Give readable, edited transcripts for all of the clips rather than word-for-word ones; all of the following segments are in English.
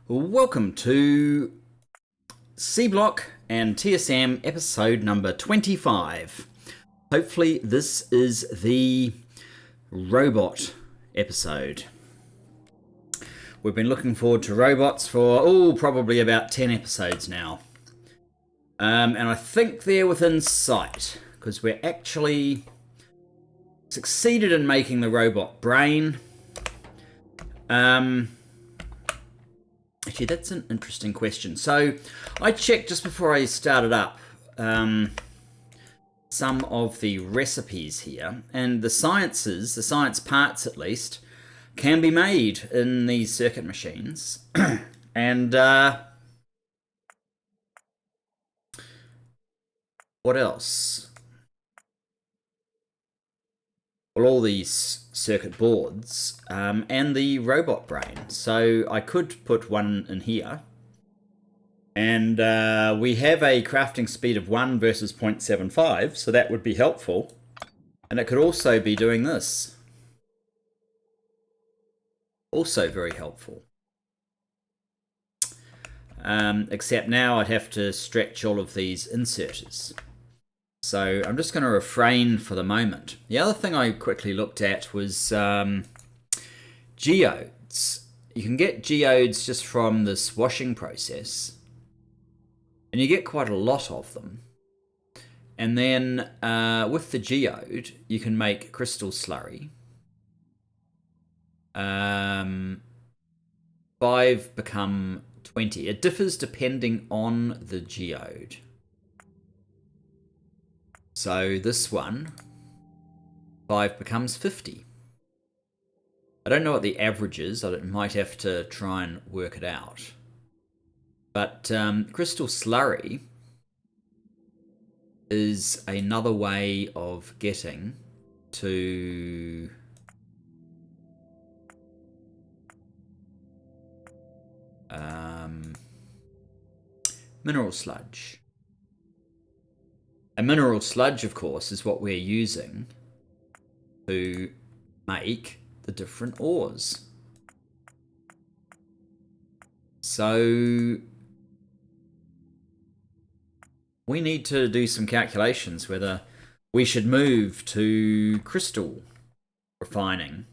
Welcome to Seablock and TSM episode number 25. Hopefully this is the robot episode. We've been looking forward to robots for, probably about 10 episodes now. And I think they're within sight, because we're actually succeeded in making the robot brain. Actually, that's an interesting question. So I checked just before I started up some of the recipes here, and the science parts at least, can be made in these circuit machines. And what else? Well, all these circuit boards and the robot brain. So I could put one in here. And we have a crafting speed of 1 versus 0.75, so that would be helpful. And it could also be doing this. Also very helpful. Except now I'd have to stretch all of these inserters. So I'm just going to refrain for the moment. The other thing I quickly looked at was geodes. You can get geodes just from this washing process. And you get quite a lot of them. And then with the geode, you can make crystal slurry. 5 become 20. It differs depending on the geode. So this one, 5 becomes 50. I don't know what the average is. I might have to try and work it out. But crystal slurry is another way of getting to mineral sludge. A mineral sludge, of course, is what we're using to make the different ores. So we need to do some calculations whether we should move to crystal refining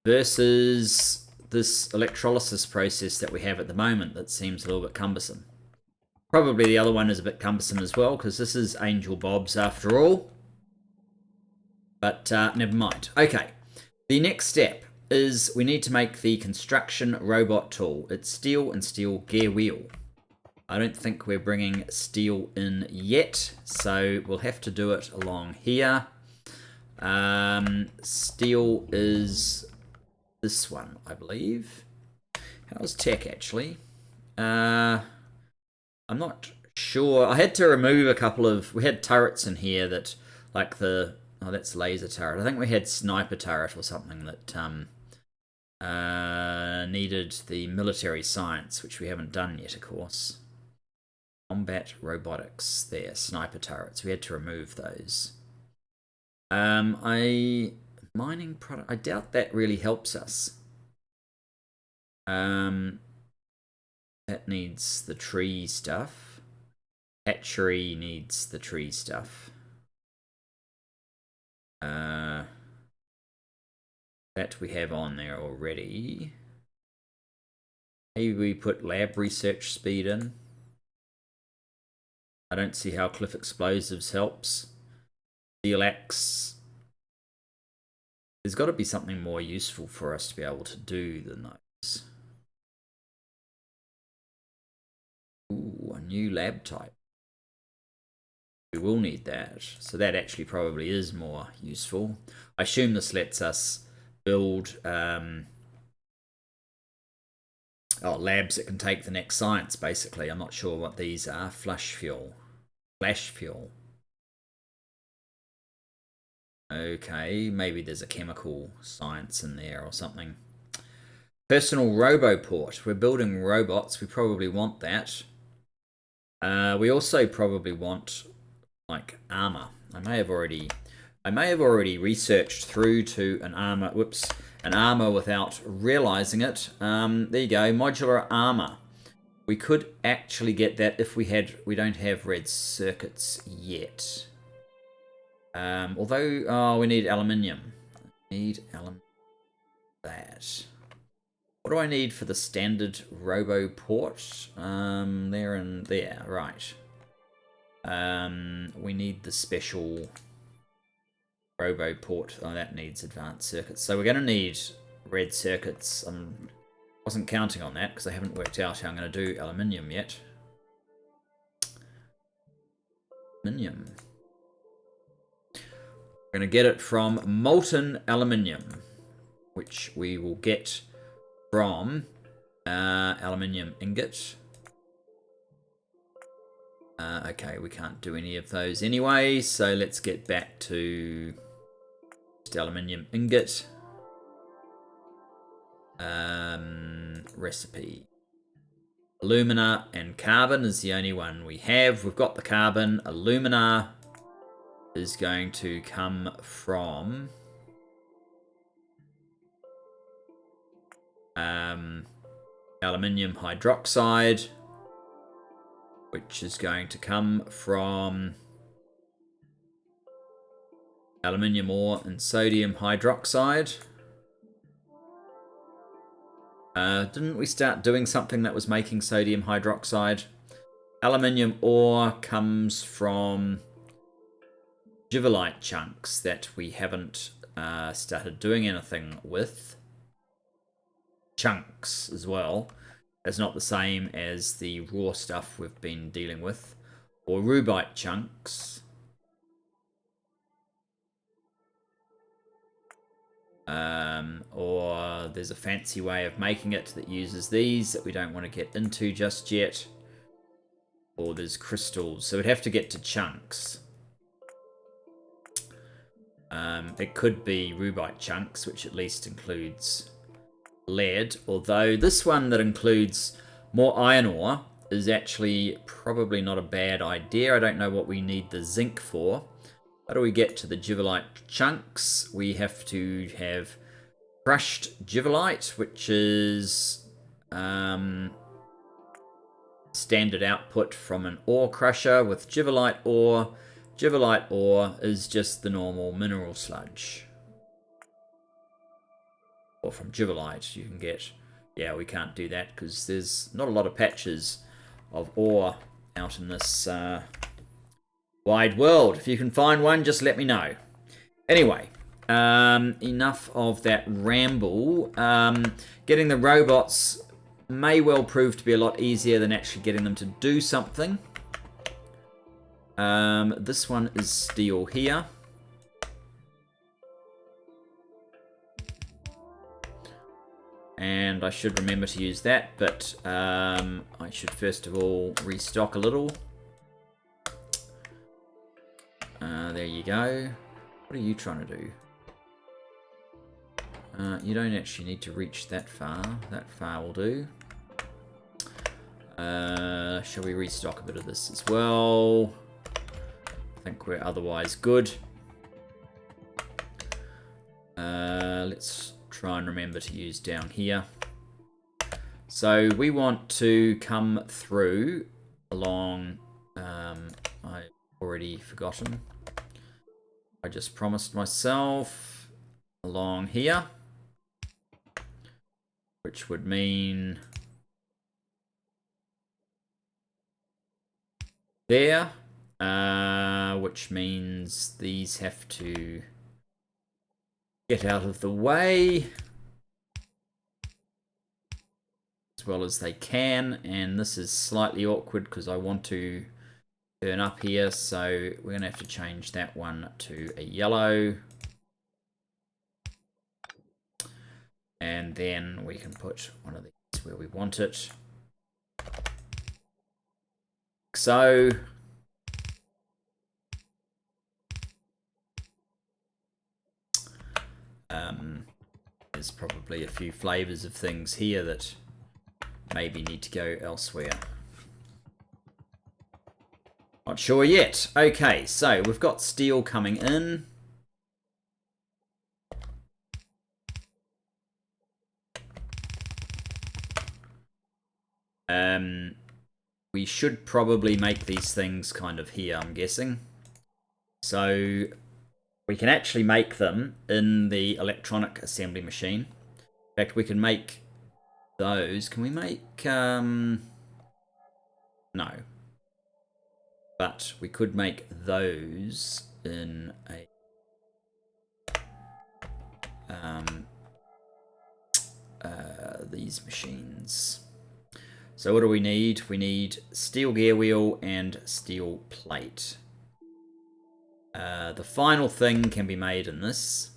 versus this electrolysis process that we have at the moment that seems a little bit cumbersome. Probably the other one is a bit cumbersome as well, because this is Angel Bob's after all. But never mind. Okay, the next step is we need to make the construction robot tool. It's steel and steel gear wheel. I don't think we're bringing steel in yet, so we'll have to do it along here. Steel is this one, I believe. How's tech, actually? I'm not sure. I had to remove a couple of... We had turrets in here that, like the... Oh, that's laser turret. I think we had sniper turret or something that needed the military science, which we haven't done yet, of course. Combat robotics. There, sniper turrets. We had to remove those. Mining product... I doubt that really helps us. That needs the tree stuff. Hatchery needs the tree stuff. That we have on there already. Maybe we put lab research speed in. I don't see how cliff explosives helps. Steel axe. There's got to be something more useful for us to be able to do than those. Ooh, a new lab type. We will need that. So that actually probably is more useful. I assume this lets us build labs that can take the next science, basically. I'm not sure what these are. Flash fuel. Okay, maybe there's a chemical science in there or something. Personal roboport. We're building robots. We probably want that. We also probably want, like, armor. I may have already I may have already researched through to an armor, an armor without realizing it. There you go, modular armor. We could actually get that if we don't have red circuits yet. Although, we need aluminium. That. What do I need for the standard robo port? There and there, right. We need the special robo port. Oh, that needs advanced circuits. So we're going to need red circuits. I wasn't counting on that because I haven't worked out how I'm going to do aluminium yet. Aluminium. We're going to get it from molten aluminium, which we will get from aluminium ingot. Okay, we can't do any of those anyway, so let's get back to just aluminium ingot. Recipe. Alumina and carbon is the only one we have. We've got the carbon. Alumina is going to come from aluminium hydroxide, which is going to come from aluminium ore and sodium hydroxide. Didn't we start doing something that was making sodium hydroxide? Aluminium ore comes from givelite chunks that we haven't started doing anything with. Chunks as well. It's not the same as the raw stuff we've been dealing with. Or rubite chunks. Or there's a fancy way of making it that uses these that we don't want to get into just yet. Or there's crystals. So we'd have to get to chunks. It could be rubite chunks, which at least includes lead, although this one that includes more iron ore is actually probably not a bad idea. I don't know what we need the zinc for. How do we get to the givelite chunks? We have to have crushed givelite, which is standard output from an ore crusher with givelite ore. Givelite ore is just the normal mineral sludge. Or from givelite you can get... Yeah, we can't do that because there's not a lot of patches of ore out in this wide world. If you can find one, just let me know. Anyway, enough of that ramble. Getting the robots may well prove to be a lot easier than actually getting them to do something. This one is steel here. And I should remember to use that, but I should first of all restock a little. There you go. What are you trying to do? You don't actually need to reach that far. That far will do. Shall we restock a bit of this as well? I think we're otherwise good. Let's try and remember to use down here. So we want to come through along... I've already forgotten. I just promised myself along here, which would mean there, which means these have to get out of the way as well as they can, and this is slightly awkward because I want to turn up here, so we're going to have to change that one to a yellow, and then we can put one of these where we want it. So there's probably a few flavors of things here that maybe need to go elsewhere. Not sure yet. Okay, so we've got steel coming in. We should probably make these things kind of here, I'm guessing. So we can actually make them in the electronic assembly machine. In fact, we can make those. Can we make... No. But we could make those in a... these machines. So what do we need? We need steel gear wheel and steel plate. The final thing can be made in this.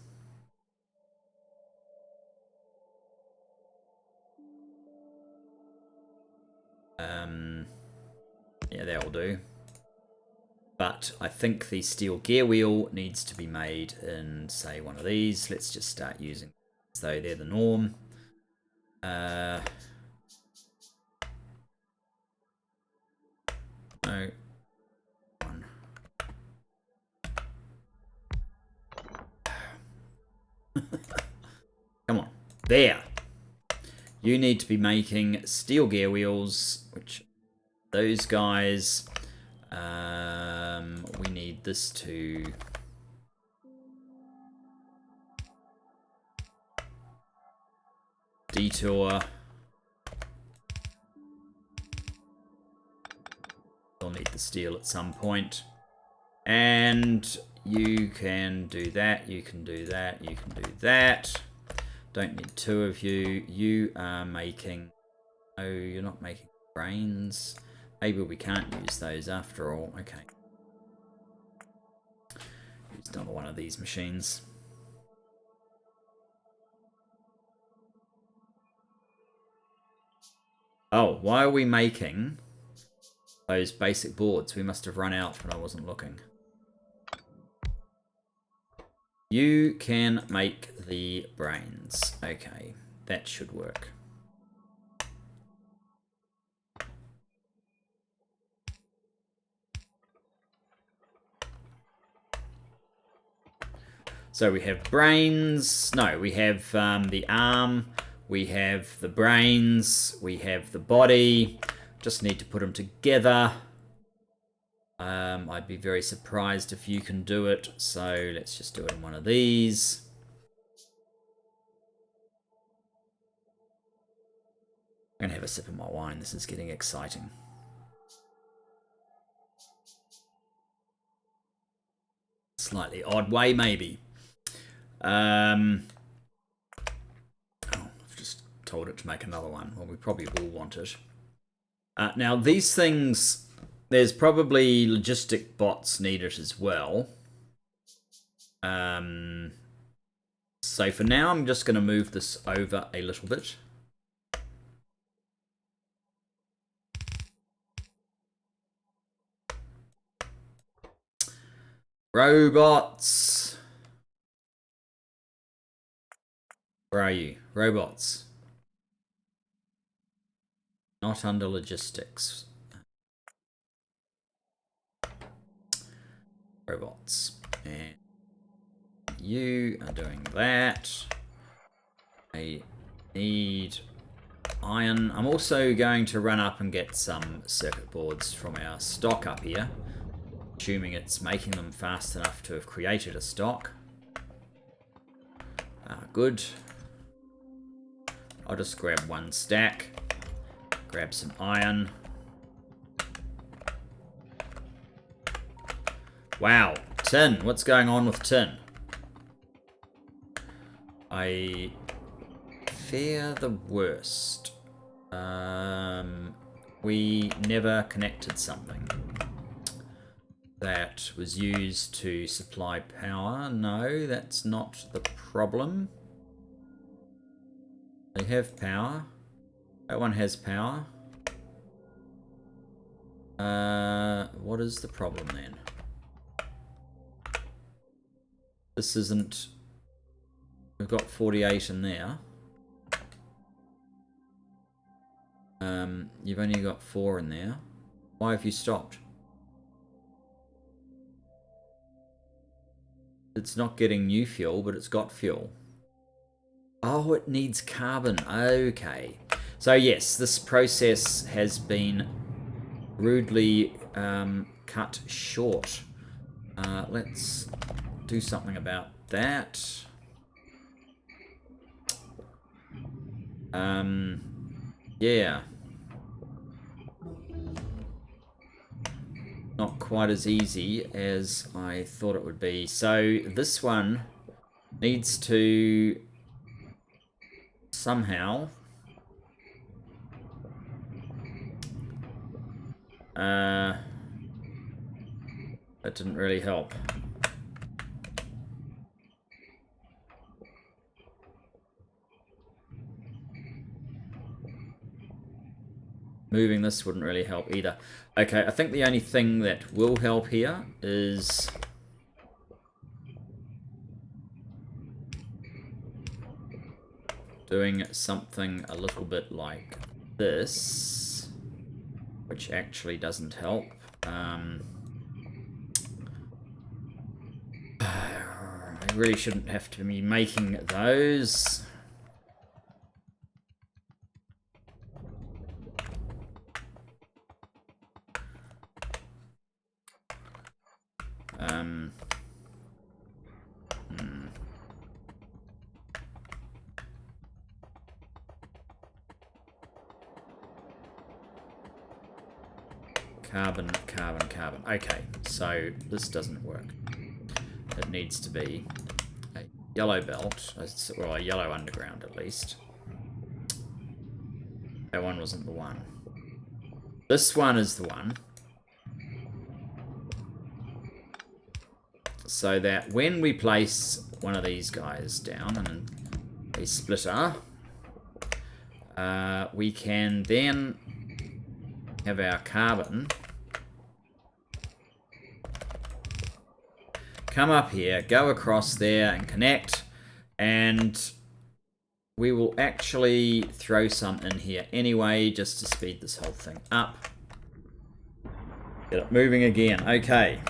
Yeah, that'll do. But I think the steel gear wheel needs to be made in, say, one of these. Let's just start using as though they're the norm. No. One. Come on. There. You need to be making steel gear wheels, which those guys... we need this to... detour. We'll need the steel at some point. And you can do that, you can do that, you can do that. Don't need two of you. You are making... Oh, you're not making brains. Maybe we can't use those after all. Okay. Use another one of these machines. Oh, why are we making those basic boards? We must have run out when I wasn't looking. You can make the brains. Okay, that should work. So we have brains. No, we have the arm. We have the brains. We have the body. Just need to put them together. I'd be very surprised if you can do it. So let's just do it in one of these. I'm going to have a sip of my wine. This is getting exciting. Slightly odd way, maybe. Oh, I've just told it to make another one. Well, we probably will want it. Now, these things, there's probably logistic bots needed as well. So for now, I'm just going to move this over a little bit. Robots. Where are you? Robots. Not under logistics. Robots. And you are doing that. I need iron. I'm also going to run up and get some circuit boards from our stock up here. Assuming it's making them fast enough to have created a stock. Good. I'll just grab one stack. Grab some iron. Wow, tin. What's going on with tin? I fear the worst. We never connected something that was used to supply power. No, that's not the problem. They have power. That one has power. What is the problem then? This isn't... We've got 48 in there. You've only got 4 in there. Why have you stopped? It's not getting new fuel, but it's got fuel. Oh, it needs carbon. Okay. So yes, this process has been rudely cut short. Let's do something about that. Yeah. Not quite as easy as I thought it would be. So this one needs to somehow that didn't really help. Moving this wouldn't really help either. Okay, I think the only thing that will help here is doing something a little bit like this, which actually doesn't help. I really shouldn't have to be making those. Carbon, carbon, carbon. Okay, so this doesn't work. It needs to be a yellow belt, well, a yellow underground at least. That one wasn't the one. This one is the one. So that when we place one of these guys down in a splitter, we can then have our carbon come up here, go across there and connect, and we will actually throw some in here anyway just to speed this whole thing up. Get it moving again. Okay.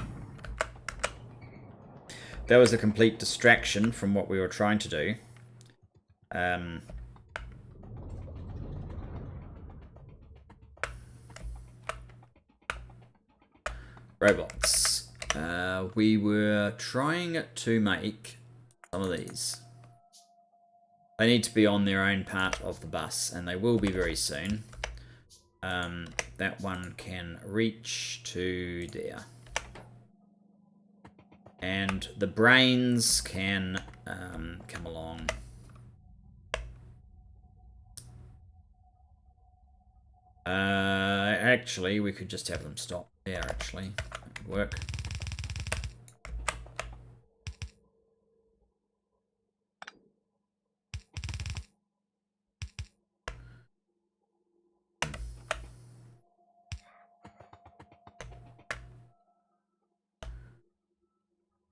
That was a complete distraction from what we were trying to do. Robots. We were trying to make some of these. They need to be on their own part of the bus, and they will be very soon. That one can reach to there. And the brains can come along. Actually, we could just have them stop there, actually. That would work.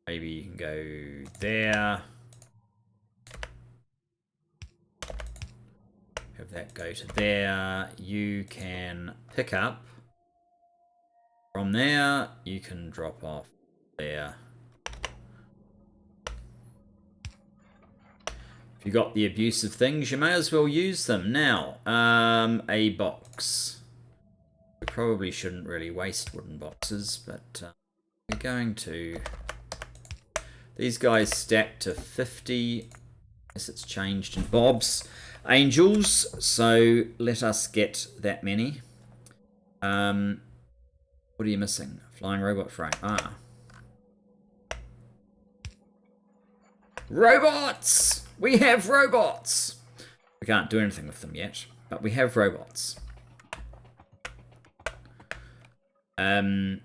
Maybe you can go there. Have that go to there. You can pick up from there. You can drop off there. If you got the abusive things, you may as well use them. Now, a box. We probably shouldn't really waste wooden boxes, but we're going to. These guys stack to 50. Yes, it's changed in Bob's Angels, so let us get that many. What are you missing? Flying robot frame. Ah. Robots! We have robots! We can't do anything with them yet, but we have robots. Now,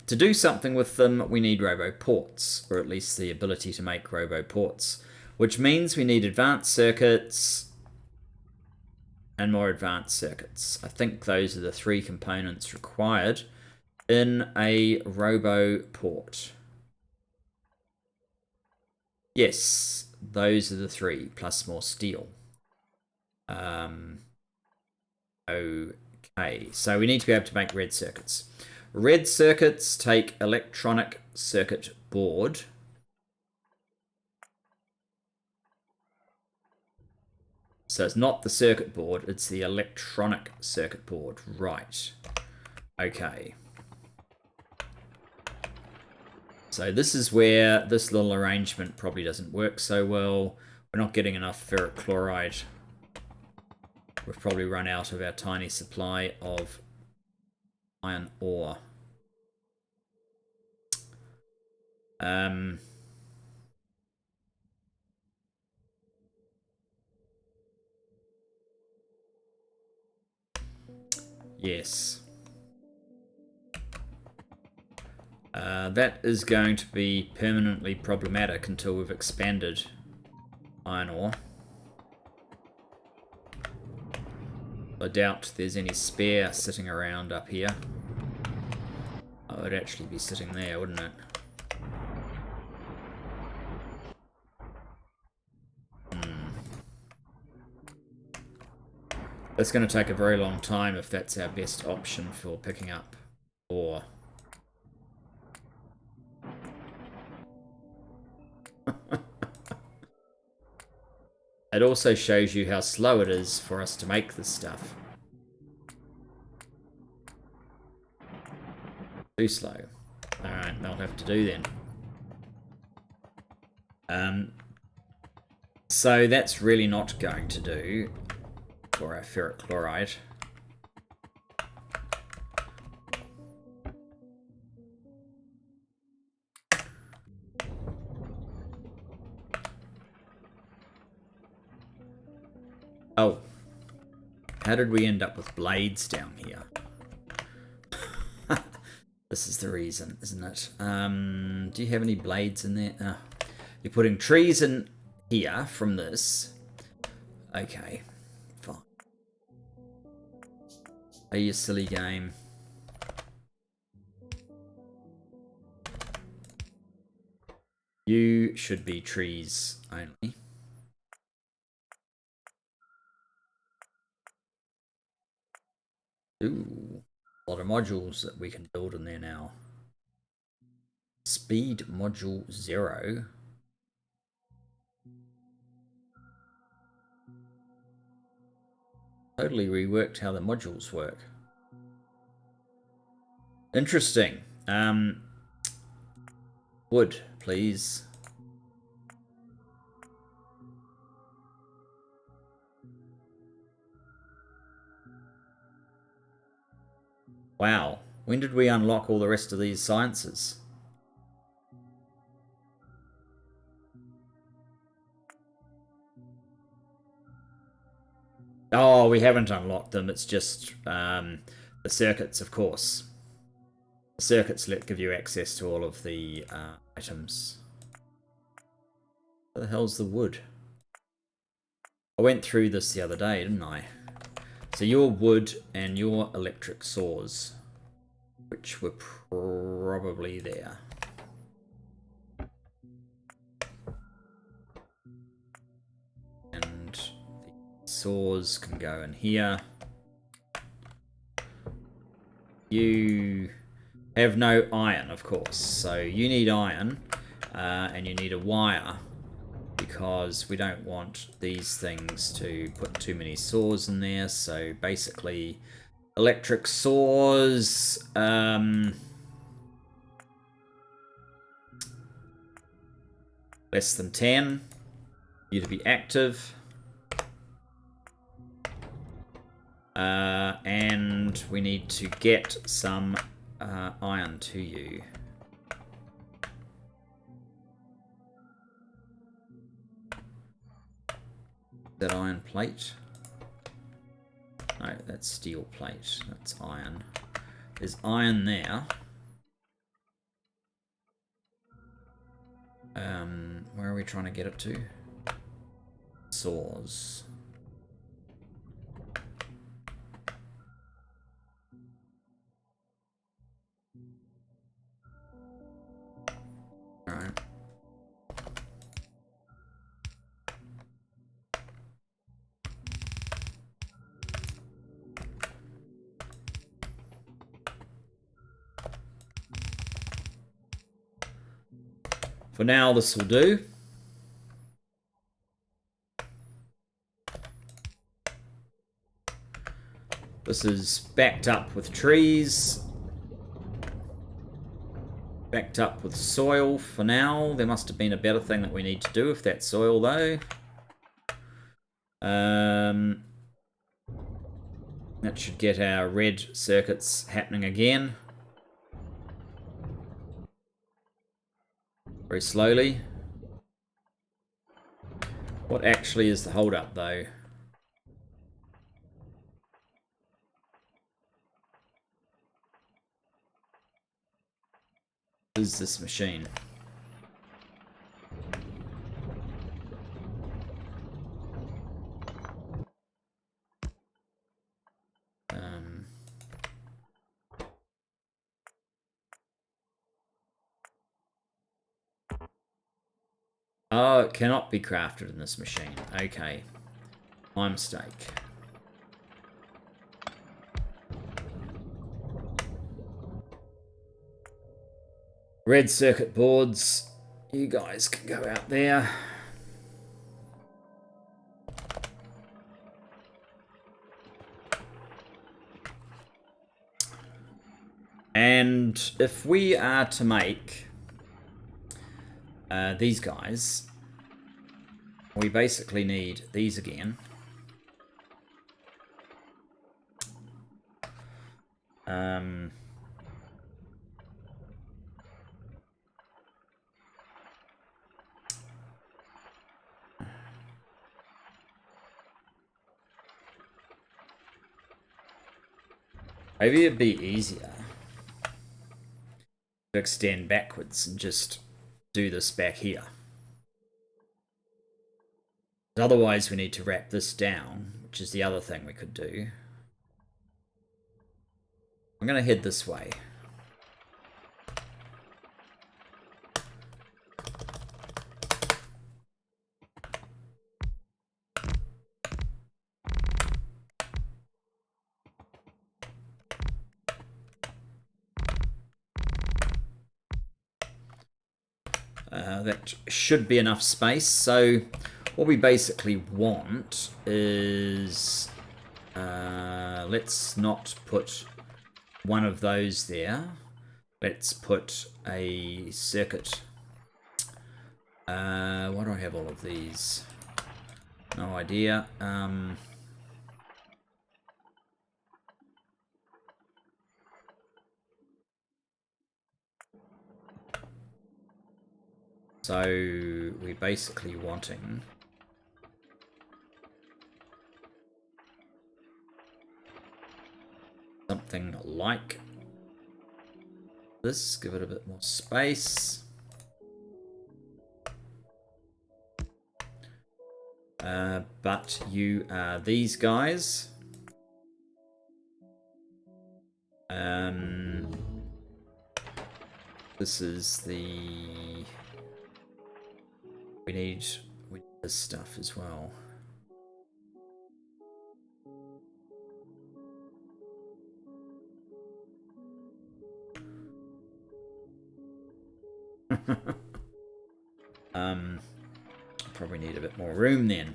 to do something with them, we need roboports, or at least the ability to make roboports, which means we need advanced circuits and more advanced circuits. I think those are the 3 components required in a roboport. Yes, those are the 3, plus more steel. Okay, so we need to be able to make red circuits. Red circuits take electronic circuit board. So it's not the circuit board, it's the electronic circuit board. Right. Okay. So this is where this little arrangement probably doesn't work so well. We're not getting enough ferric chloride. We've probably run out of our tiny supply of iron ore. Yes. That is going to be permanently problematic until we've expanded iron ore. I doubt there's any spare sitting around up here. Oh, it'd actually be sitting there, wouldn't it? That's going to take a very long time if that's our best option for picking up ore. It also shows you how slow it is for us to make this stuff. Too slow. Alright, they'll have to do then. So that's really not going to do for our ferric chloride. Oh. How did we end up with blades down here? This is the reason, isn't it? Do you have any blades in there? You're putting trees in here from this. Okay. Fine. Are you a silly game? You should be trees only. Ooh, a lot of modules that we can build in there now. Speed module 0. Totally reworked how the modules work. Interesting. Wood, please. Wow. When did we unlock all the rest of these sciences? Oh, we haven't unlocked them. It's just the circuits, of course. The circuits give you access to all of the items. Where the hell's the wood? I went through this the other day, didn't I? So your wood and your electric saws, which were probably there. And the saws can go in here. You have no iron, of course, so you need iron, and you need a wire, because we don't want these things to put too many saws in there. So basically, electric saws, less than 10, you to be active. And we need to get some iron to you. Is that iron plate? No, that's steel plate. That's iron. There's iron there. Where are we trying to get it to? Saws. Alright. For now, this will do. This is backed up with trees. Backed up with soil for now. There must have been a better thing that we need to do with that soil though. That should get our red circuits happening again. Very slowly. What actually is the hold-up though? What is this machine? Oh, it cannot be crafted in this machine. Okay. My mistake. Red circuit boards. You guys can go out there. And if we are to make these guys, we basically need these again. Maybe it'd be easier to extend backwards and just do this back here. But otherwise we need to wrap this down, which is the other thing we could do. I'm going to head this way. That should be enough space. So what we basically want is, let's not put one of those there. Let's put a circuit. Why do I have all of these? No idea. So we're basically wanting something like this. Give it a bit more space. But you are these guys. This is the... We need this stuff as well. Probably need a bit more room then.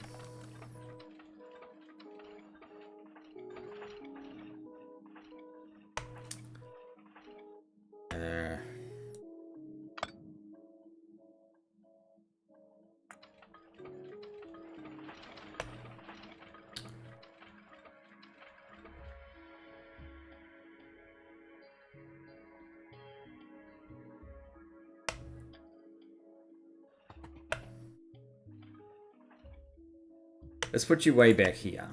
Let's put you way back here.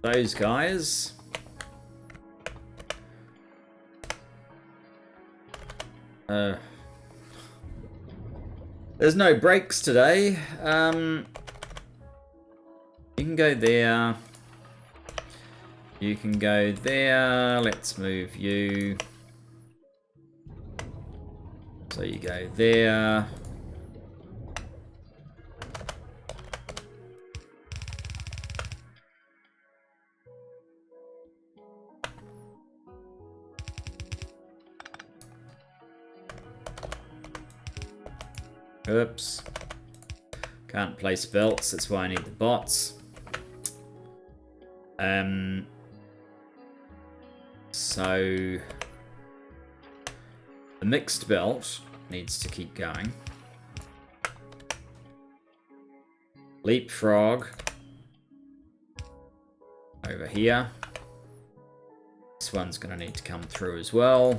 Those guys. There's no breaks today. You can go there. You can go there. Let's move you. So you go there. Oops. Can't place belts, that's why I need the bots. So the mixed belt needs to keep going. Leapfrog over here. This one's going to need to come through as well.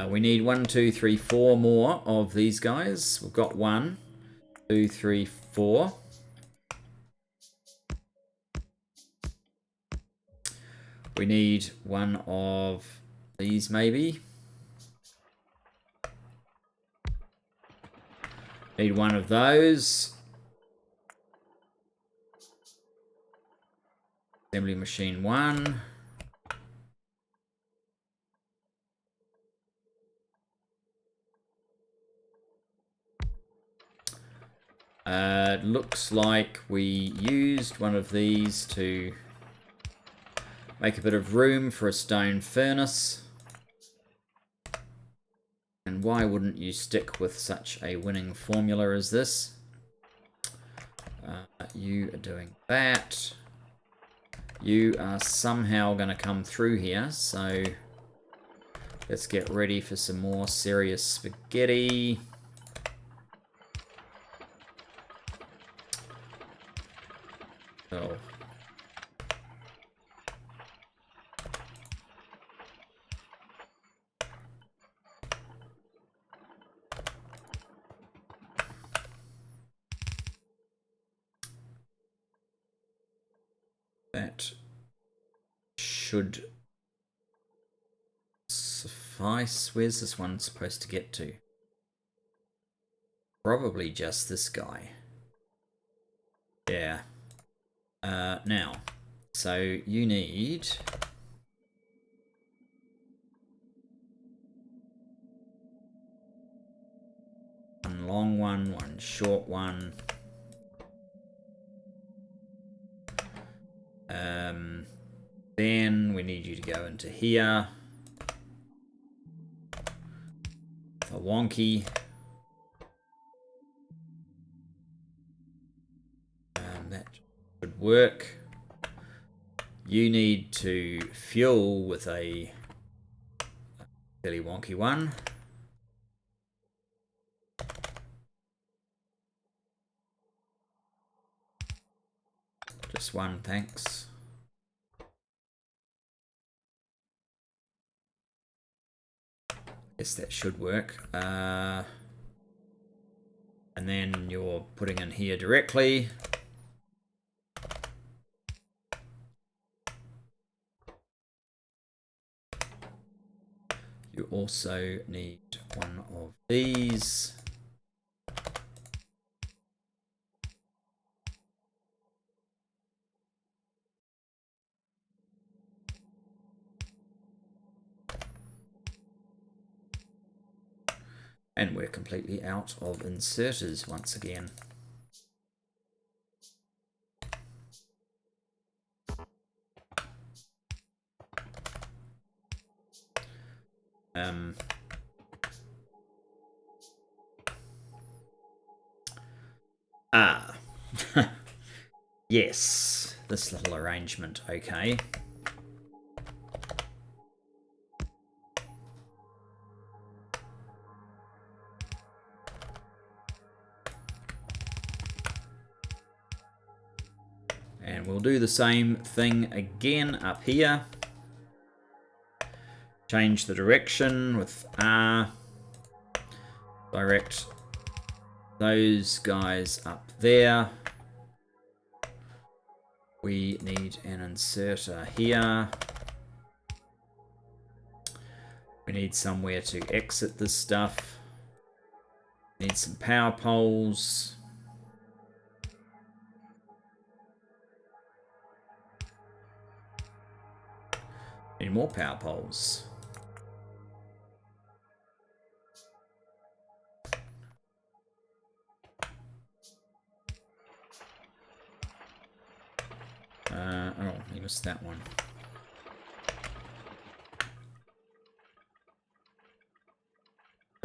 We need 1, 2, 3, 4 more of these guys. We've got 1, 2, 3, 4. We need 1 of these maybe. Need 1 of those. Assembly machine 1. It looks like we used 1 of these to make a bit of room for a stone furnace. And why wouldn't you stick with such a winning formula as this? You are doing that. You are somehow going to come through here, so let's get ready for some more serious spaghetti. Oh. That should suffice. Where's this one supposed to get to? Probably just this guy. Yeah. Now, so you need one long one, one short one. Then we need you to go into here. The wonky. That should work. You need to fuel with a fairly wonky one. Just 1, thanks. Guess that should work. And then you're putting in here directly. You also need 1 of these. And we're completely out of inserters once again. Yes, this little arrangement, okay. And we'll do the same thing again up here. Change the direction with R. Direct those guys up there. We need an inserter here. We need somewhere to exit this stuff. Need some power poles. Need more power poles. Oh, you missed that one.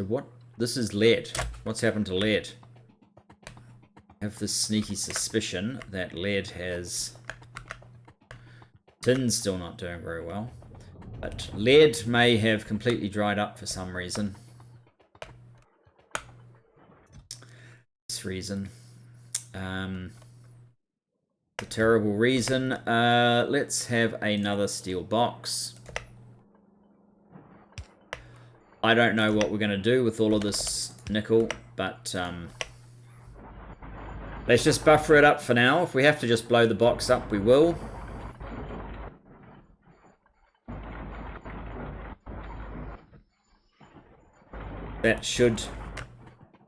So what? This is lead. What's happened to lead? I have this sneaky suspicion that lead has... Tin's still not doing very well. But lead may have completely dried up for some reason. This reason. A terrible reason. Let's have another steel box. I don't know what we're going to do with all of this nickel, but let's just buffer it up for now. If we have to just blow the box up, we will. That should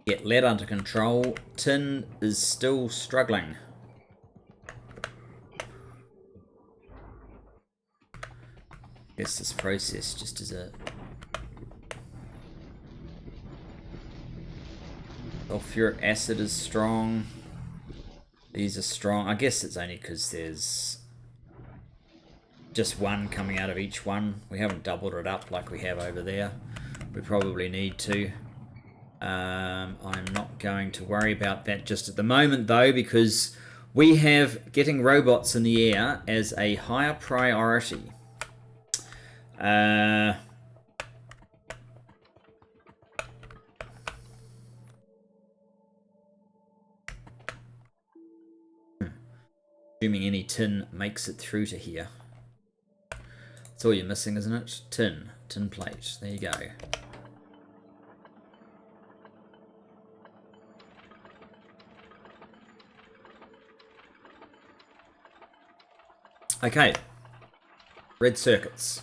get lead under control. Tin is still struggling. I guess this process just is a... Sulfuric acid is strong. These are strong. I guess it's only because there's just one coming out of each one. We haven't doubled it up like we have over there. We probably need to. I'm not going to worry about that just at the moment though, because we have getting robots in the air as a higher priority. Assuming any tin makes it through to here. That's all you're missing, isn't it? Tin plate. There you go. Okay. Red circuits.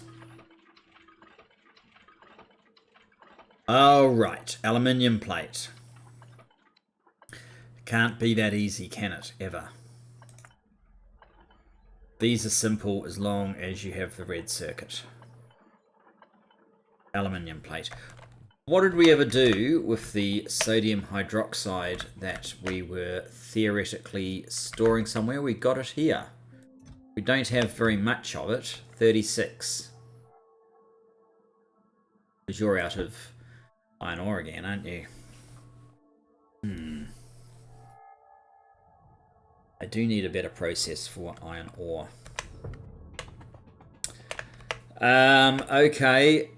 All right, aluminium plate. Can't be that easy, can it? Ever. These are simple as long as you have the red circuit. Aluminium plate. What did we ever do with the sodium hydroxide that we were theoretically storing somewhere? We got it here. We don't have very much of it. 36. Because you're out of iron ore again, aren't you? I do need a better process for iron ore. Okay.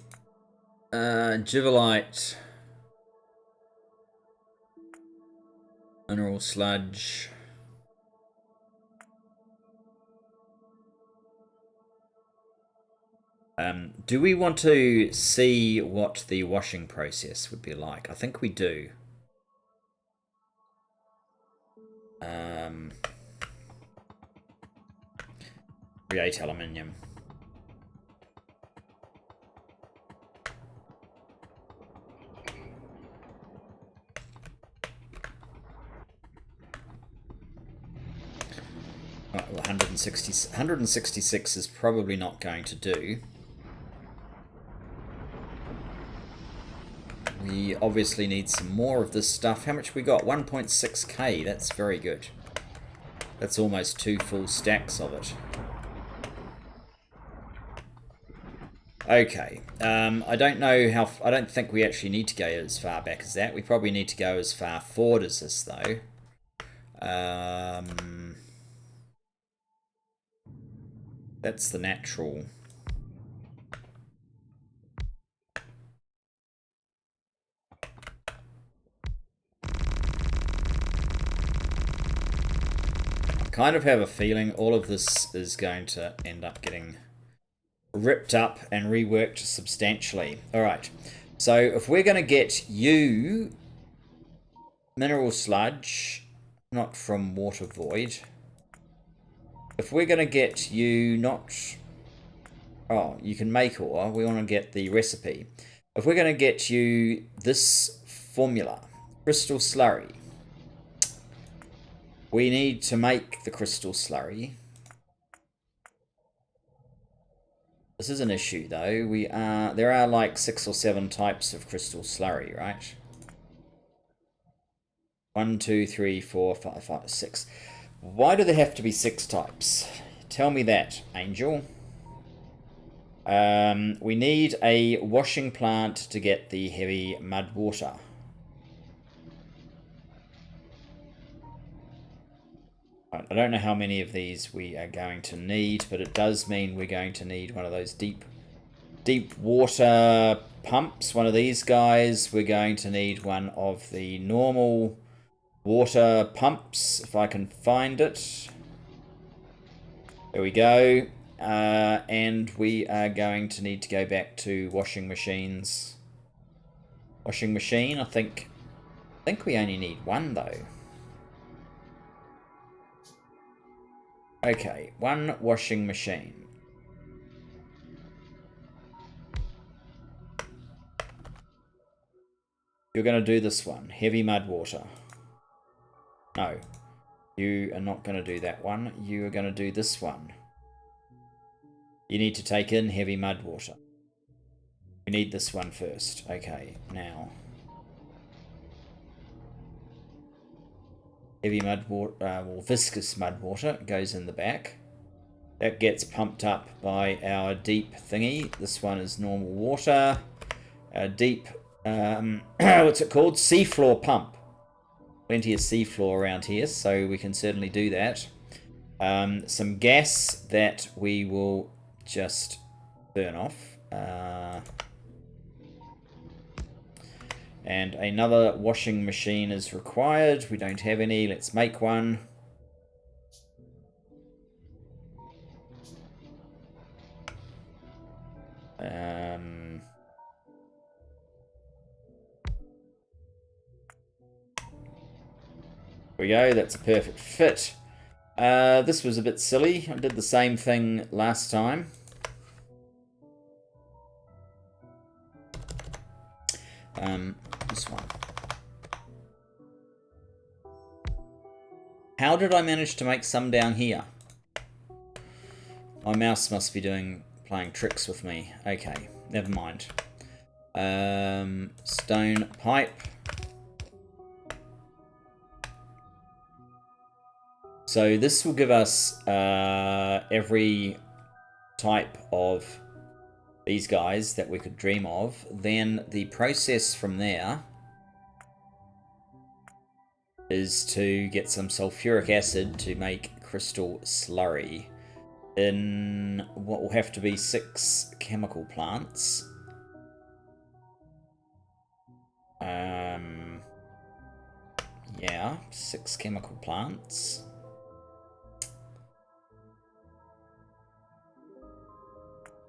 Givelite. Mineral sludge. Do we want to see what the washing process would be like? I think we do. Create aluminium. Right, well, 166 is probably not going to do. We obviously need some more of this stuff. How much we got? 1.6k. That's very good. That's almost 2 full stacks of it. Okay. I don't know how... I don't think we actually need to go as far back as that. We probably need to go as far forward as this, though. That's the natural... kind of have a feeling all of this is going to end up getting ripped up and reworked substantially. Alright, so if we're going to get you mineral sludge, not from water void, if we're going to get you not... Oh, you can make ore, we want to get the recipe. If we're going to get you this formula, crystal slurry, we need to make the crystal slurry. This is an issue though. There are like 6 or 7 types of crystal slurry, right? 1, 2, 3, 4, 5, 5, 6. Why do there have to be 6 types? Tell me that, Angel. We need a washing plant to get the heavy mud water. Right, I don't know how many of these we are going to need, but it does mean we're going to need one of those deep water pumps, one of these guys. We're going to need one of the normal water pumps, if I can find it. There we go. And we are going to need to go back to washing machines. Washing machine, I think we only need one though. Okay, one washing machine. You're going to do this one, heavy mud water. No, you are not going to do that one. You are going to do this one. You need to take in heavy mud water. We need this one first. Okay, now. Heavy mud water, well, viscous mud water goes in the back. That gets pumped up by our deep thingy. This one is normal water. Deep, what's it called? Seafloor pump. Plenty of seafloor around here, so we can certainly do that. Some gas that we will just burn off. And another washing machine is required. We don't have any. Let's make one. There we go. That's a perfect fit. This was a bit silly. I did the same thing last time. This one. How did I manage to make some down here? My mouse must be playing tricks with me. Okay, never mind. Stone pipe. So this will give us every type of these guys that we could dream of. Then the process from there is to get some sulfuric acid to make crystal slurry in what will have to be 6 chemical plants. Yeah, 6 chemical plants.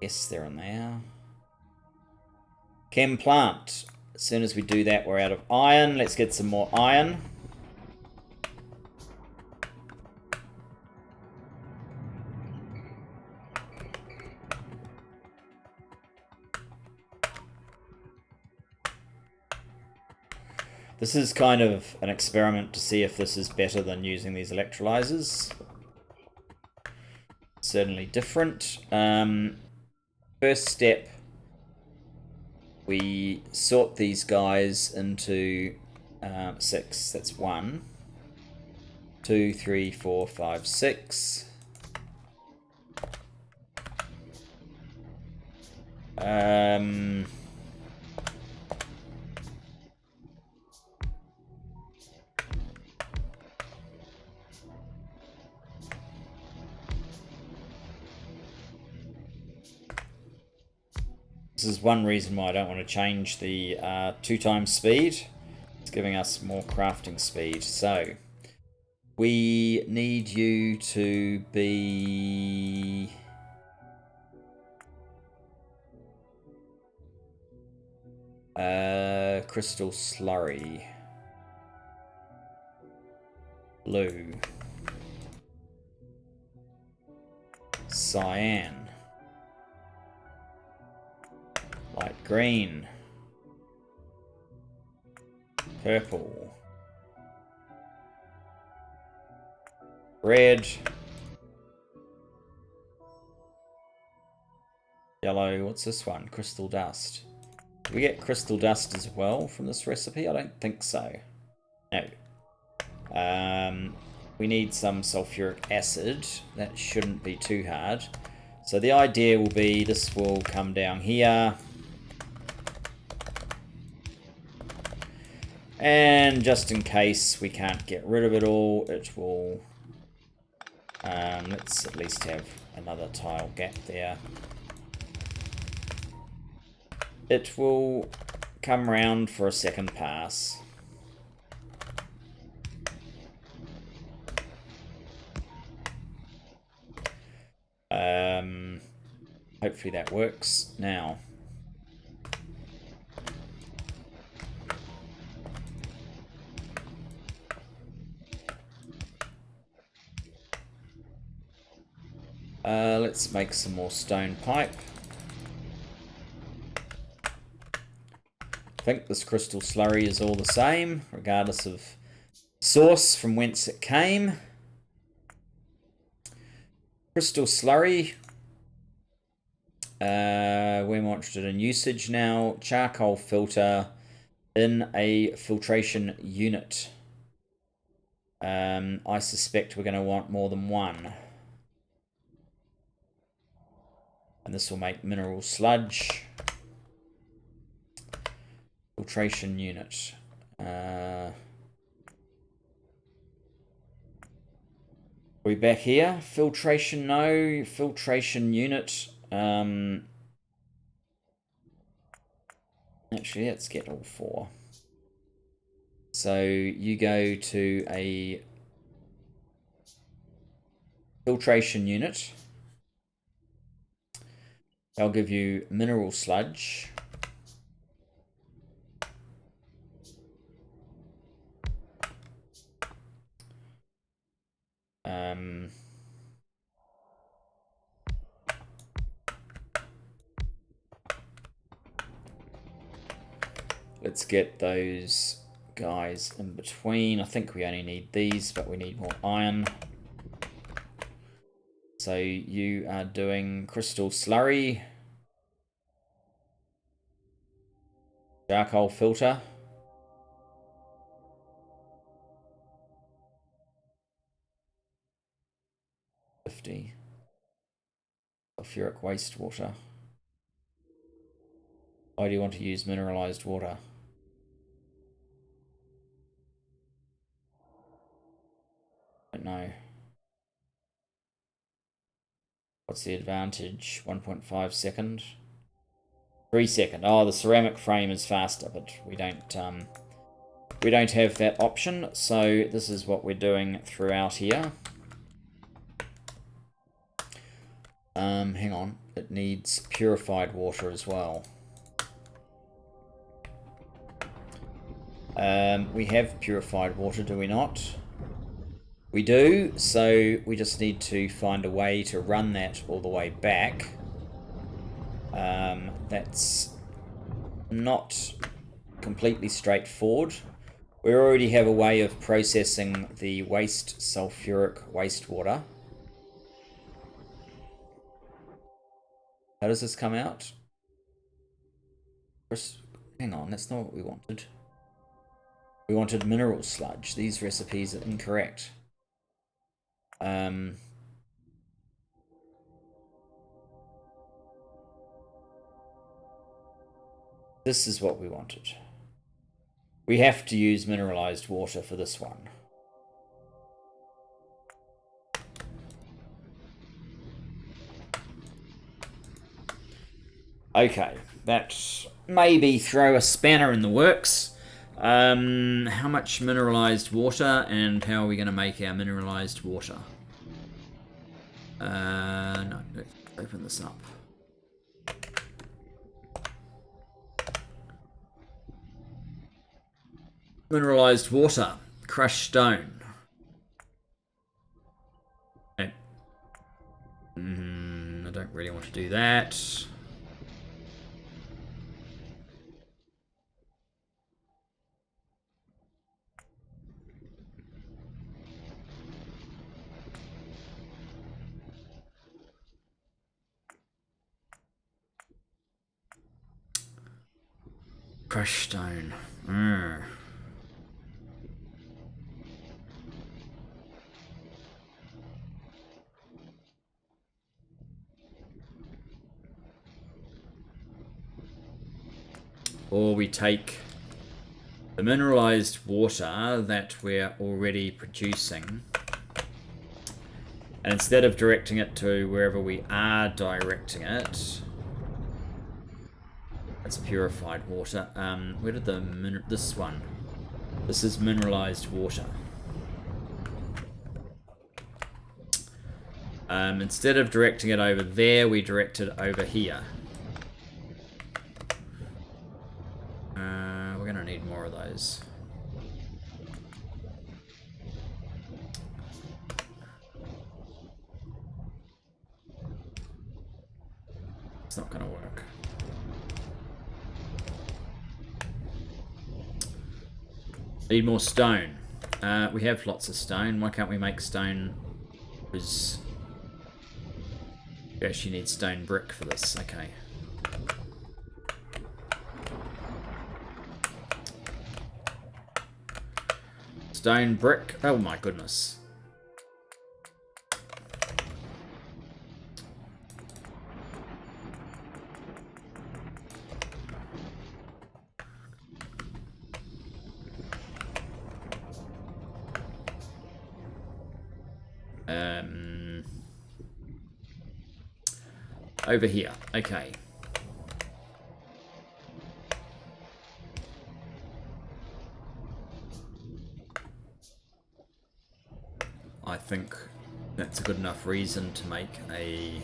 Yes, they're in there. Chem plant. As soon as we do that, we're out of iron. Let's get some more iron. This is kind of an experiment to see if this is better than using these electrolyzers. Certainly different. First step, we sort these guys into 6. That's 1, 2, 3, 4, 5, 6. This is one reason why I don't want to change the 2 times speed. It's giving us more crafting speed. So we need you to be crystal slurry. Blue. Cyan. Light green. Purple. Red. Yellow. What's this one? Crystal dust. Do we get crystal dust as well from this recipe? I don't think so. No. We need some sulfuric acid. That shouldn't be too hard. So the idea will be this will come down here. And just in case we can't get rid of it all, it will... let's at least have another tile gap there. It will come round for a second pass. Hopefully that works now. Let's make some more stone pipe. I think this crystal slurry is all the same, regardless of source from whence it came. Crystal slurry. We're more interested in usage now. Charcoal filter in a filtration unit. I suspect we're going to want more than one. And this will make mineral sludge. Filtration unit. We back here? Filtration, no. Filtration unit. Actually, let's get all four. So you go to a filtration unit. They'll give you mineral sludge. Let's get those guys in between. I think we only need these, but we need more iron. So you are doing crystal slurry. Charcoal filter. Sulfuric wastewater. Why do you want to use mineralized water? I don't know. What's the advantage? 1.5 second. 3 second. Oh, the ceramic frame is faster, but we don't have that option. So this is what we're doing throughout here. Hang on. It needs purified water as well. We have purified water, do we not? We do, so we just need to find a way to run that all the way back. That's not completely straightforward. We already have a way of processing the waste sulfuric wastewater. How does this come out? Hang on, that's not what we wanted. We wanted mineral sludge. These recipes are incorrect. This is what we wanted. We have to use mineralized water for this one. Okay, that maybe throw a spanner in the works. How much mineralized water, and how are we going to make our mineralized water? No, let's open this up. Mineralized water, crushed stone. Okay. I don't really want to do that. Crushed stone. or we take the mineralized water that we're already producing, and instead of directing it to wherever we are directing it, that's purified water. Where did this one? This is mineralized water. Instead of directing it over there, we direct it over here. We're going to need more of those. It's not going to work. Need more stone. We have lots of stone. Why can't we make stone? Because we actually need stone brick for this. Okay. Stone brick. Oh my goodness. Over here. Okay. I think that's a good enough reason to make a...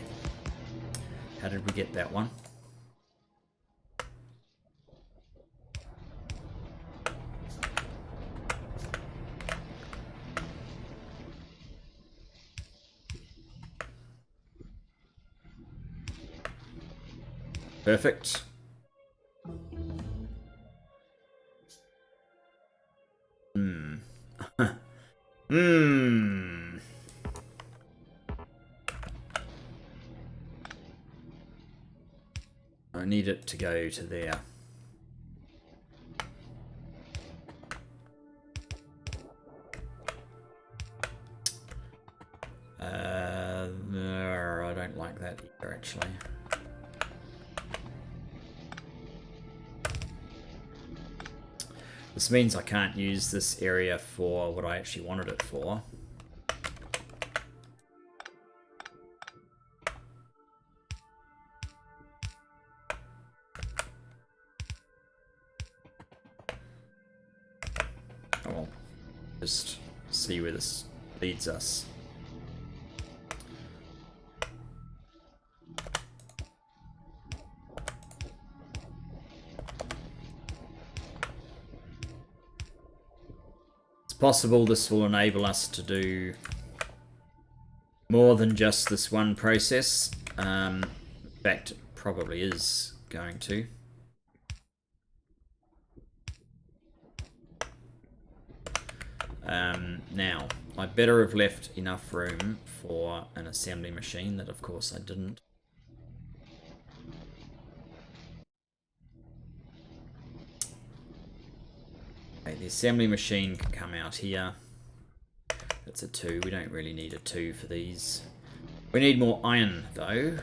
How did we get that one? Perfect. I need it to go to there. I don't like that either, actually. This means I can't use this area for what I actually wanted it for. Oh well, just see where this leads us. Possible this will enable us to do more than just this one process. In fact, it probably is going to. Now, I better have left enough room for an assembly machine, that of course I didn't. Okay, the assembly machine can come out here. That's a 2. We don't really need a 2 for these. We need more iron, though.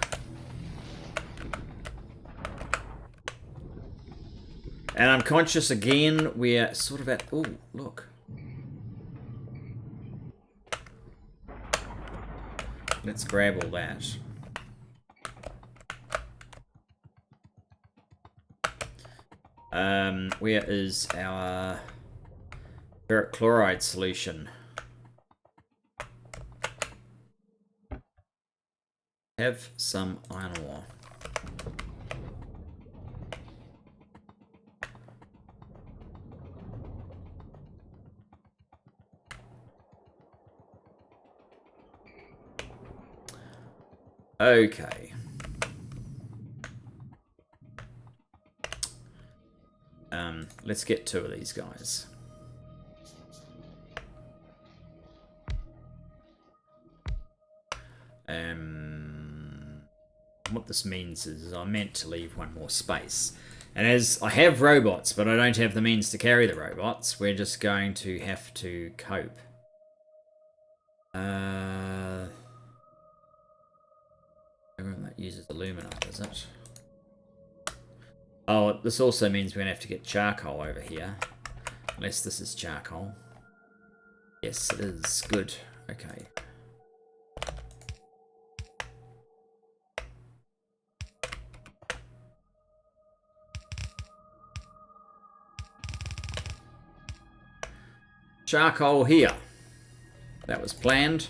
And I'm conscious again, we're sort of at... Oh, look. Let's grab all that. Where is our ferric chloride solution? Have some iron ore. Okay. Let's get 2 of these guys. What this means is I meant to leave 1 more space. And as I have robots, but I don't have the means to carry the robots, we're just going to have to cope. Everyone that uses alumina, does it? Oh, this also means we're going to have to get charcoal over here. Unless this is charcoal. Yes, it is. Good. Okay. Charcoal here. That was planned.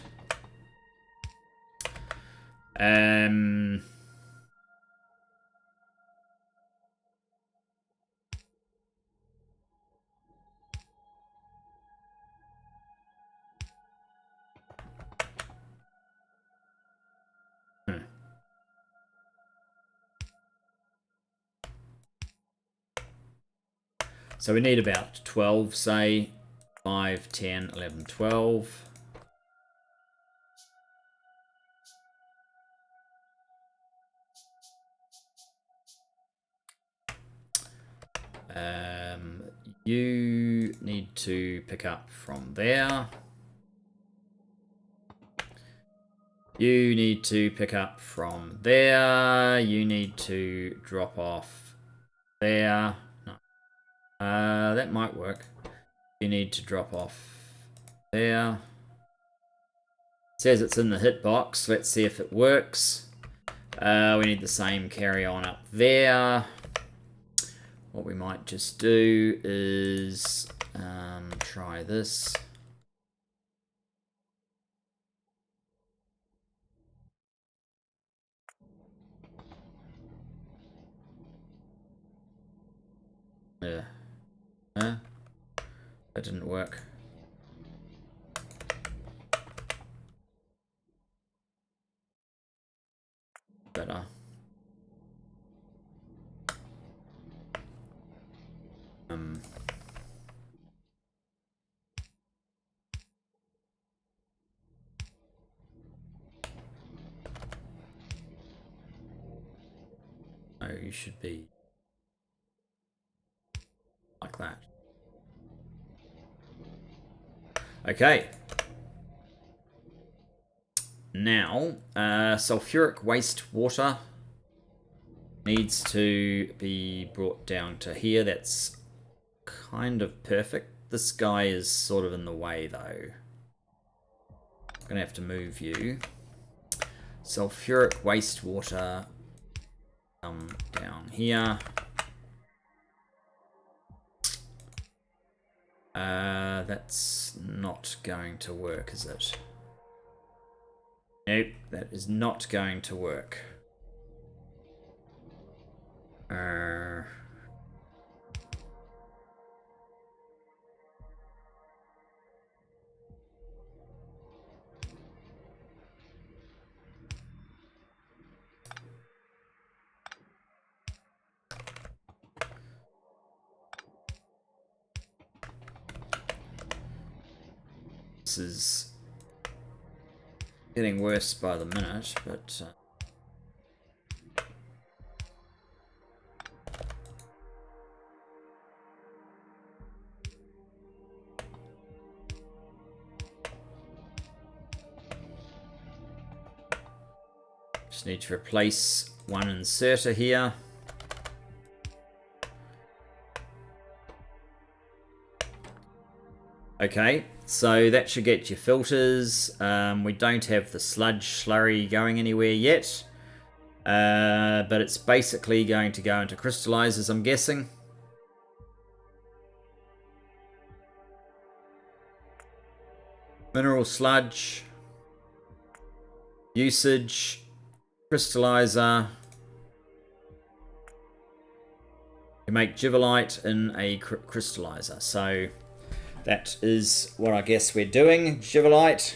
So we need about 12, say. 5, 10, 11, 12. You need to pick up from there. You need to pick up from there. You need to drop off there. No. That might work. You need to drop off there. It says it's in the hitbox. Let's see if it works. We need the same carry on up there. What we might just do is try this. Yeah. That didn't work. Better. Oh, you should be like that. Okay. Now, sulfuric wastewater needs to be brought down to here. That's kind of perfect. This guy is sort of in the way, though. I'm gonna have to move you. Sulfuric wastewater down here. That's not going to work, is it? Nope, that is not going to work. This is getting worse by the minute, but just need to replace one inserter here. Okay, so that should get your filters. We don't have the slurry going anywhere yet. But it's basically going to go into crystallizers, I'm guessing. Mineral sludge. Usage. Crystallizer. You make Givelite in a crystallizer. So that is what I guess we're doing. Givelite.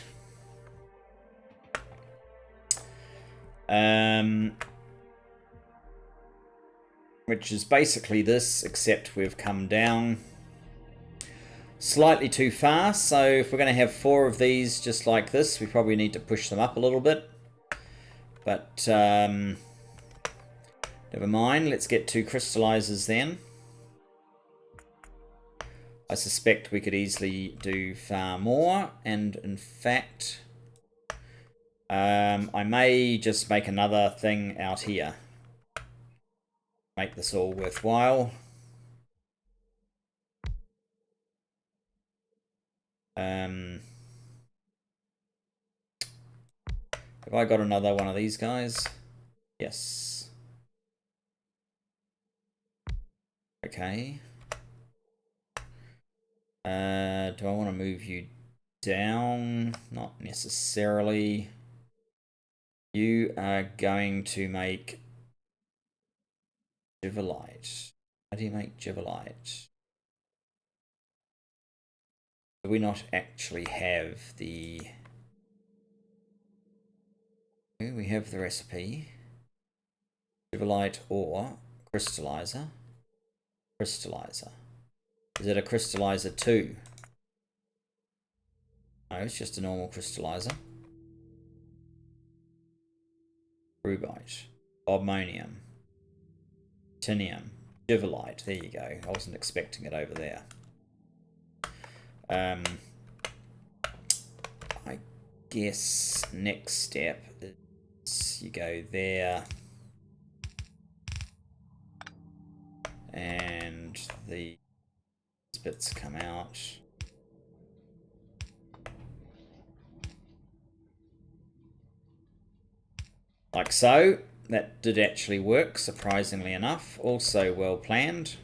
Which is basically this, except we've come down slightly too far. So if we're going to have 4 of these just like this, we probably need to push them up a little bit. But never mind. Let's get 2 crystallizers then. I suspect we could easily do far more. And in fact, I may just make another thing out here. make this all worthwhile. Have I got another one of these guys? Yes. Okay. Do I want to move you down? Not necessarily. You are going to make Jivolite. How do you make Jivolite? Do we not actually have the... We have the recipe. Jivolite ore, crystallizer. Crystallizer. Is it a crystallizer too? No, it's just a normal crystallizer. Rubite. Obmonium. Tinium. Jivolite. There you go. I wasn't expecting it over there. I guess next step is you go there. And the bits come out. Like so. That did actually work, surprisingly enough. Also well planned.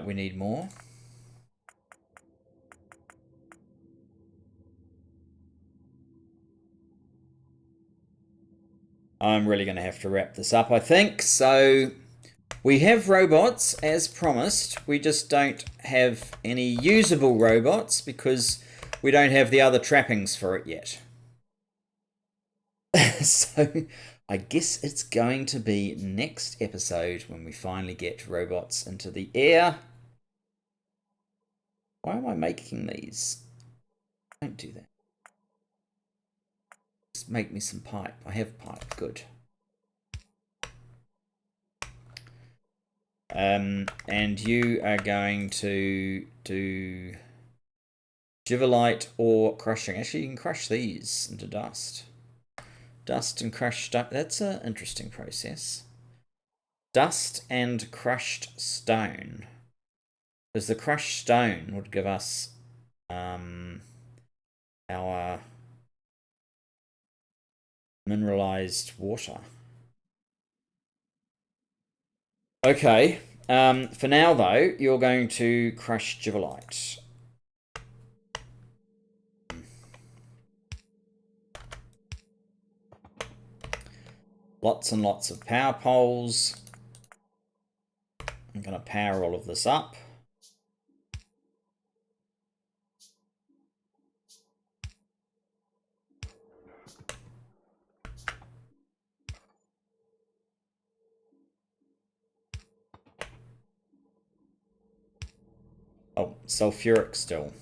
We need more. I'm really going to have to wrap this up, I think. So we have robots as promised. We just don't have any usable robots because we don't have the other trappings for it yet. So I guess it's going to be next episode when we finally get robots into the air. Why am I making these? Don't do that. Just make me some pipe. I have pipe. Good. And you are going to do Jivolite ore crushing. Actually, you can crush these into dust. Dust and crushed stone. That's an interesting process. Dust and crushed stone. Because the crushed stone would give us our mineralized water. Okay. For now, though, you're going to crush Jivolite. Lots and lots of power poles. I'm going to power all of this up. Oh, sulfuric still.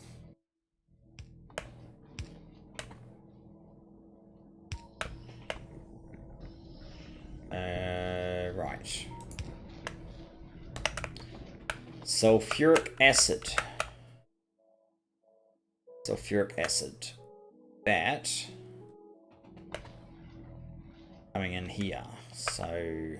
Right. Sulfuric acid. Sulfuric acid. That coming in here. So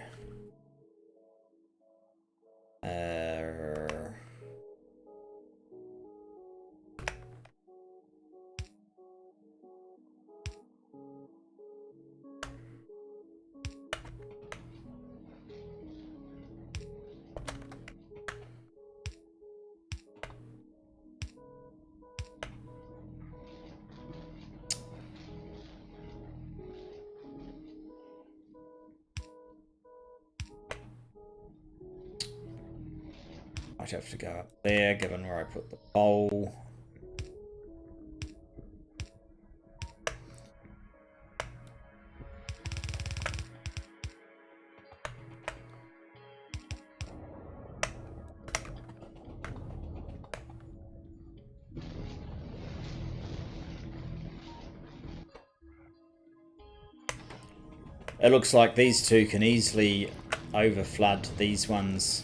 I'd have to go up there, given where I put the pole. It looks like these two can easily overflood these ones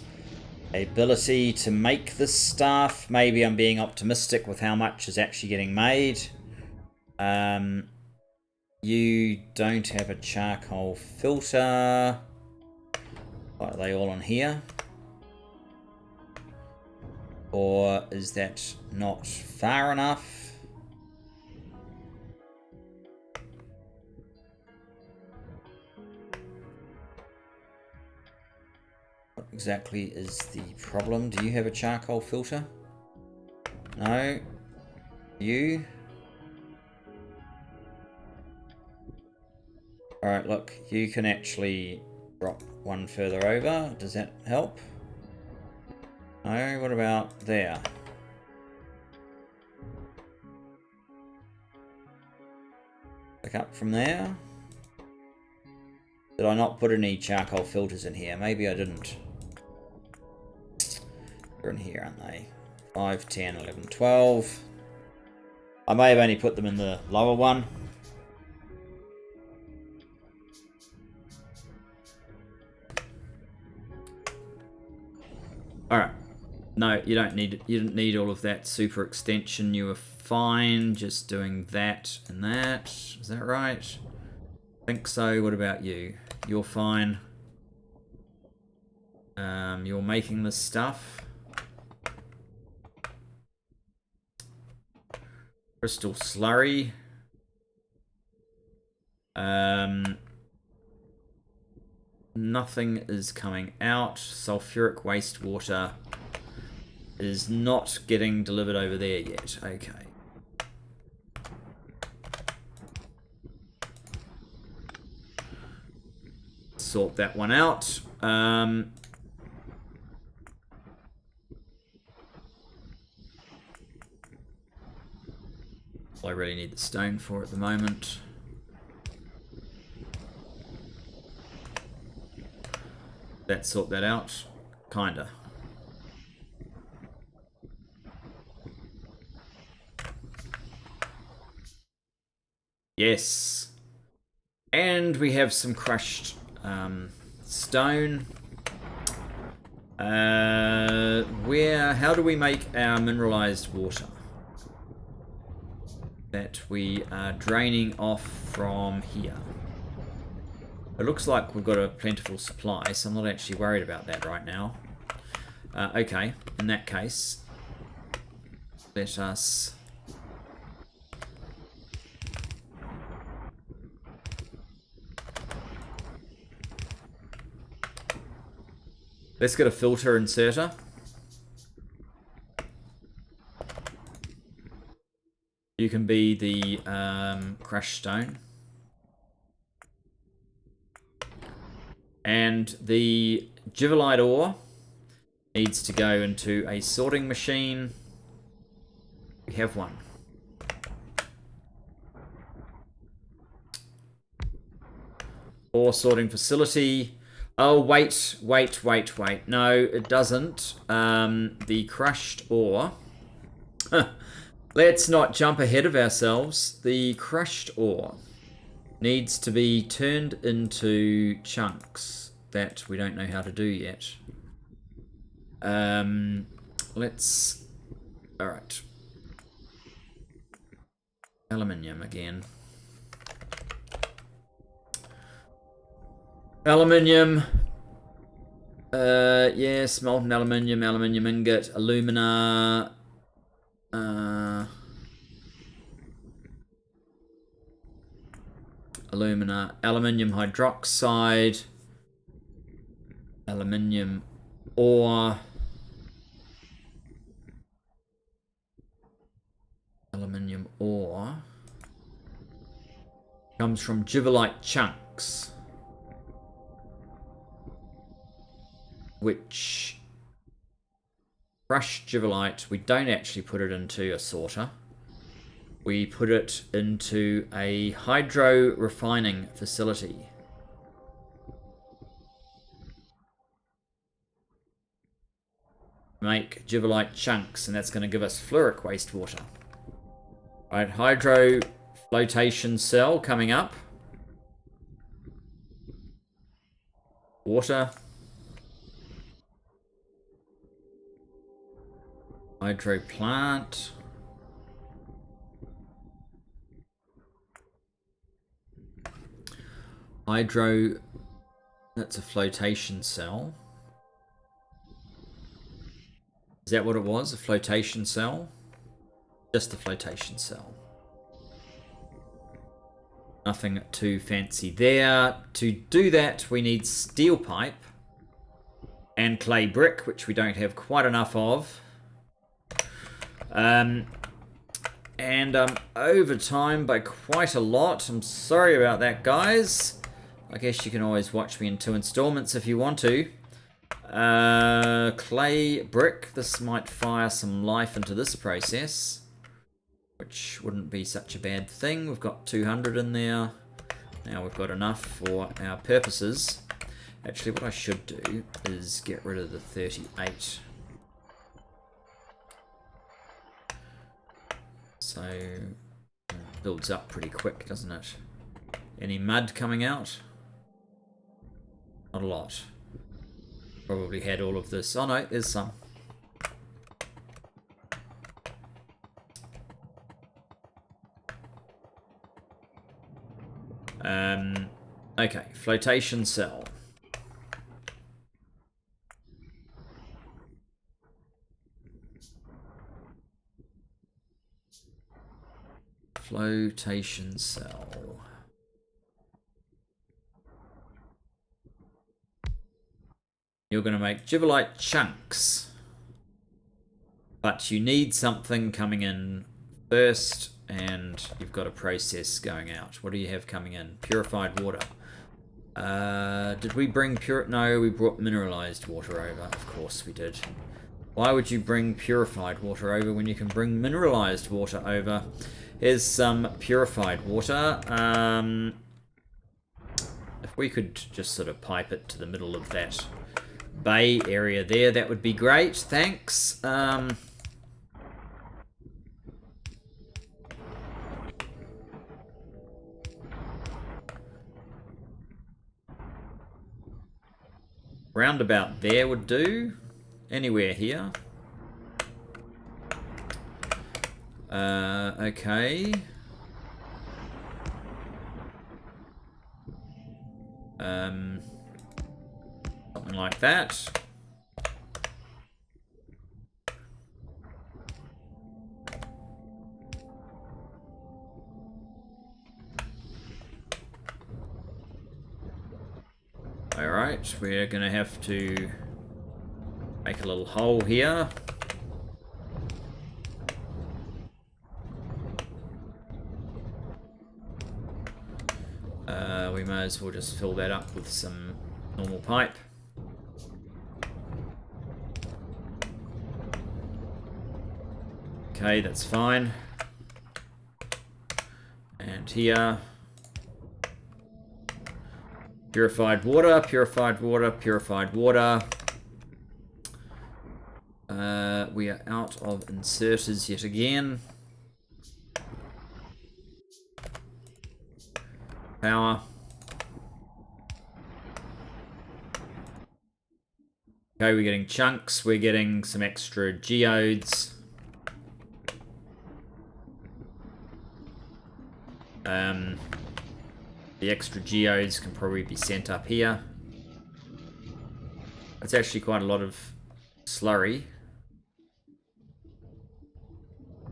ability to make this stuff. Maybe I'm being optimistic with how much is actually getting made. You don't have a charcoal filter. Are they all on here? Or is that not far enough? What exactly is the problem? Do you have a charcoal filter? No. You? Alright, look, you can actually drop one further over. Does that help? No, what about there? Pick up from there. Did I not put any charcoal filters in here? Maybe I didn't. They're in here, aren't they? 5, 10, 11, 12. I may have only put them in the lower one. Alright. No, you don't need it. You didn't need all of that super extension. You were fine just doing that and that. Is that right? I think so. What about you? You're fine. You're making this stuff. Crystal slurry. Nothing is coming out. Sulfuric wastewater is not getting delivered over there yet. Okay. Sort that one out. I really need the stone for at the moment. Let's sort that out. Kinda. Yes. And we have some crushed stone. How do we make our mineralized water that we are draining off from here? It looks like we've got a plentiful supply, so I'm not actually worried about that right now. Okay, in that case, let us let's get a filter inserter. You can be the crushed stone. And the Givelite ore needs to go into a sorting machine. We have one. Ore sorting facility. Oh, wait. No, it doesn't. The crushed ore. Let's not jump ahead of ourselves. The crushed ore needs to be turned into chunks that we don't know how to do yet. Let's... Alright. Aluminium again. Aluminium. Yes, molten aluminium, aluminium ingot, alumina. Alumina, aluminium hydroxide, aluminium ore, aluminium ore comes from Givelite chunks, which crushed Givelite, we don't actually put it into a sorter. We put it into a hydro refining facility. Make Givelite chunks, and that's going to give us fluoric wastewater. Right, hydro flotation cell coming up. Water. Hydro plant. Hydro, that's a flotation cell. Is that what it was? A flotation cell? Just a flotation cell. Nothing too fancy there. To do that, we need steel pipe and clay brick, which we don't have quite enough of. And over time by quite a lot. I'm sorry about that, guys. I guess you can always watch me in 2 installments if you want to. Clay brick. This might fire some life into this process, which wouldn't be such a bad thing. We've got 200 in there. Now we've got enough for our purposes. Actually, what I should do is get rid of the 38. So, it builds up pretty quick, doesn't it? Any mud coming out? Not a lot. Probably had all of this. Oh no, there's some. Okay, flotation cell. Flotation cell. You're going to make gibbelite chunks. But you need something coming in first, and you've got a process going out. What do you have coming in? Purified water. Did we bring No, we brought mineralized water over. Of course we did. Why would you bring purified water over when you can bring mineralized water over? Here's some purified water. If we could just sort of pipe it to the middle of that bay area there, that would be great. Thanks. Round about there would do. Anywhere here. Okay. Something like that. Alright, we're gonna have to make a little hole here. We may as well just fill that up with some normal pipe. Okay, that's fine. And here. Purified water, purified water, purified water. We are out of inserters yet again. Power. Okay, we're getting chunks. We're getting some extra geodes. The extra geodes can probably be sent up here. That's actually quite a lot of slurry.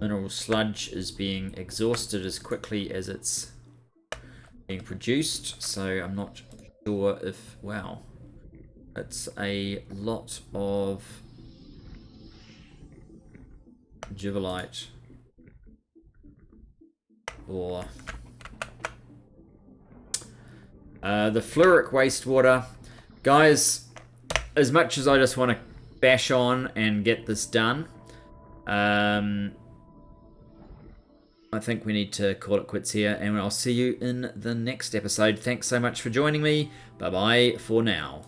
Mineral sludge is being exhausted as quickly as it's being produced, so I'm not sure if... Wow. That's a lot of gibbelite ore. The fluoric wastewater. Guys, as much as I just want to bash on and get this done, I think we need to call it quits here, and I'll see you in the next episode. Thanks so much for joining me. Bye-bye for now.